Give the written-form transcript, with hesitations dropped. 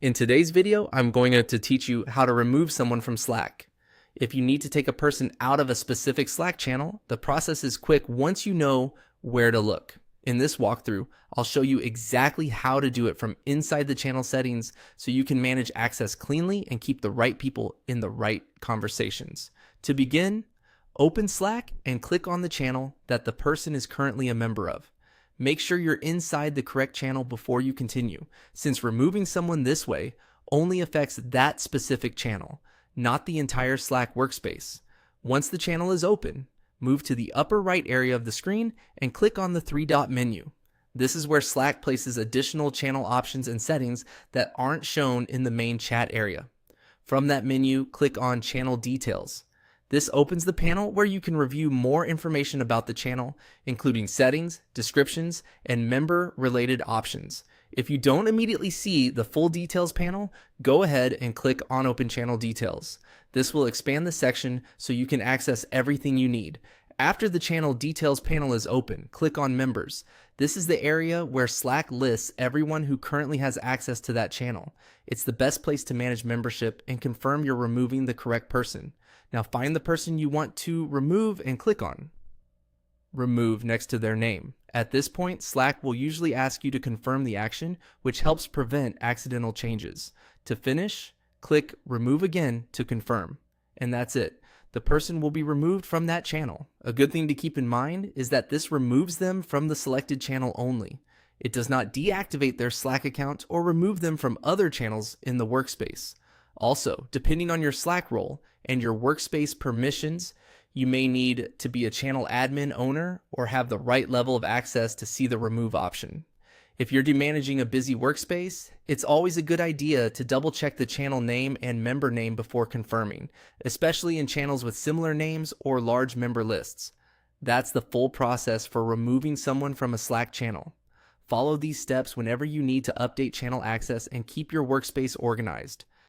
In today's video, I'm going to teach you how to remove someone from Slack. If you need to take a person out of a specific Slack channel, the process is quick once you know where to look. In this walkthrough, I'll show you exactly how to do it from inside the channel settings so you can manage access cleanly and keep the right people in the right conversations. To begin, open Slack and click on the channel that the person is currently a member of. Make sure you're inside the correct channel before you continue, since removing someone this way only affects that specific channel, not the entire Slack workspace. Once the channel is open, move to the upper right area of the screen and click on the three-dot menu. This is where Slack places additional channel options and settings that aren't shown in the main chat area. From that menu, click on Channel Details. This opens the panel where you can review more information about the channel, including settings, descriptions, and member-related options. If you don't immediately see the full details panel, go ahead and click on Open Channel Details. This will expand the section so you can access everything you need. After the Channel Details panel is open, click on Members. This is the area where Slack lists everyone who currently has access to that channel. It's the best place to manage membership and confirm you're removing the correct person. Now find the person you want to remove and click on Remove next to their name. At this point, Slack will usually ask you to confirm the action, which helps prevent accidental changes. To finish, click Remove again to confirm. And that's it. The person will be removed from that channel. A good thing to keep in mind is that this removes them from the selected channel only. It does not deactivate their Slack account or remove them from other channels in the workspace. Also, depending on your Slack role and your workspace permissions, you may need to be a channel admin owner or have the right level of access to see the remove option. If you're managing a busy workspace, it's always a good idea to double check the channel name and member name before confirming, especially in channels with similar names or large member lists. That's the full process for removing someone from a Slack channel. Follow these steps whenever you need to update channel access and keep your workspace organized.